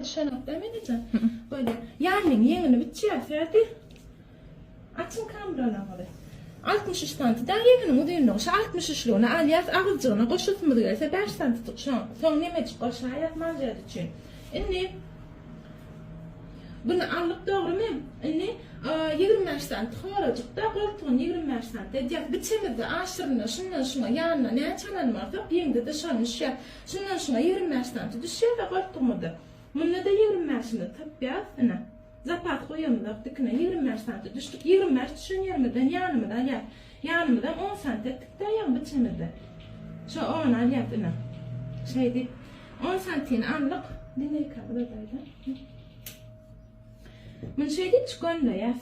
Şenap demeyince böyle yengini bitçiyor ferdi. Açın kameraları. 63 santim daha yengini uduyun şu 63'lüğüne aliyat ağızcığına koşultmadı gelse 5 santim şu an. Son nemecik aşağı yatmanca için. İnni bunu alıp doğru mu? İnni 25 santim olacak da koltuğun 25 santim. Diyak biçemedi aşırına şundan şuna yanına ne çalan vardı? Yengde de şanmış ya. Şundan şuna 25 santim düşüyor ve koltuğumu da. Bununla da 25 santim tabi ana. Zapat koyamıdak dikine 25 santim düştük. 25 düşün yermeden yanımdan ya. Yanımdan 10 santim tıkta yan biçemedi. Şu 10 al yapına. Şey deyip 10 santim anlık dinleyi kabul edeydi. Bunun şey deyip çıkönle yaz.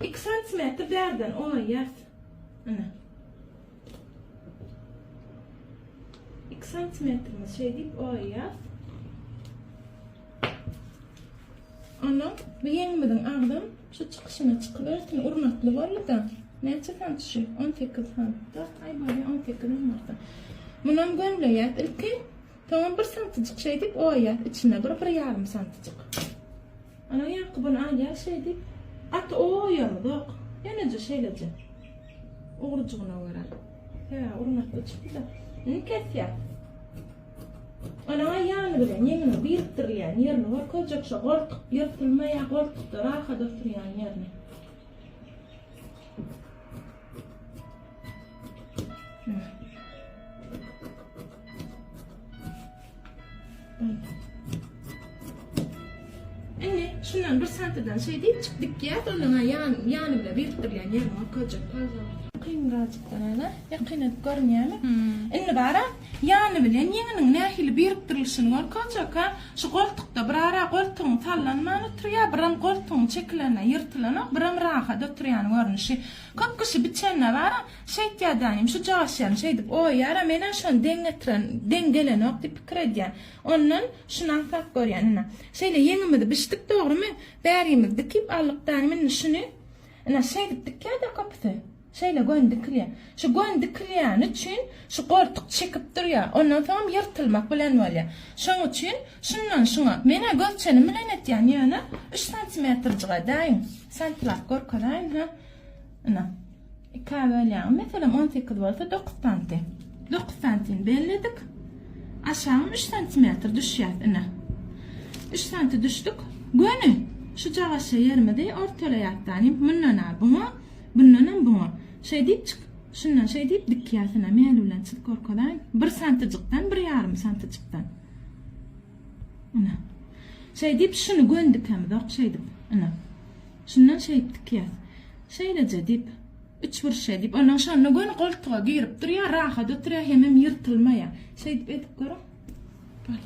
2 santimetre berden o yaz. Ana. 2 santimetremiz şey deyip o yaz. Onu bir yenmeden aldım. Şu çıkışına çıkıversin. Urmaklı var ya da. Neçe santim şu? 18 santim. Ay böyle 18 vardı. Bunun gönlü yat. İlki tamam 1 santimcik şey deyip o yat. İçine bir 1,5 santimcik. Ana yakıbını al ya şey deyip. At o yanı da. Yanıcı şeylece. Uğurcuğuna varar. He urmaklı çıktı da. Ne kes ya? Ana yanı bilen yengini biriktirýän ýerini görkezjek şu goltuk ýyrtylmaýa goltukda rahat oturýan ýerini. Indi şundan 1 santimden şey diýip çykdyk ýa, ondan ýany bilen biriktirýän ýerini görkezjek. Kıyımcıktan öyle, yakın görünüyor. Indi bara, yani bilen yenginin nähili biriktirilişini görkezjek ha. Şu koltukda bir ara koltuğun sallanmany oturýar, biram koltuğun çekilene, yırtılana, biram rahat oturýan görünüşi. Köp kişi biçenne bara, şeýtýärdiňim şu jaşyan şey dip, o ýara mena şonu dengelenok dip pikir edýän. Ondan şunan fak görýän. Şeýle yengimidi biçdik dogrymy? Bärimiz dikip alykdan men şunu ana şey dipdik ýa-da kapdy. Şeyle göndikliye. Şu göndikliyen için şu koltuk çekip duruyor. Ondan sonra yırtılmak bilen bolýar. Şoň üçin şundan şuna mene göçenim bilen etýän ýöne 3 santimetrjyga daýyn. Santlap görkezäň ha. Ana. Ikabelýär. Meselem 18 bolsa 9 santim. 9 santim belledik. Aşağı 3 santimetr düşýär ana. 3 santim düşdük. Gönü şu jagaşa ýermedi ortalaýatdan bundan al bunu. Bundan bunu. Şey deyip çık. Şundan şey deyip dikkiyatına meyil bilen çık korkadan 1 santimcikdan 1,5 santimcikdan. Ana. Şey deyip şunu göndük hem de şey deyip. Ana. Şundan şey deyip dikkiyat. Şeylece deyip 3 bir şey deyip ondan şunu gön koltuğa girip duruyor rahat oturuyor hemen yırtılmaya. Şey deyip edip görüm. Böyle.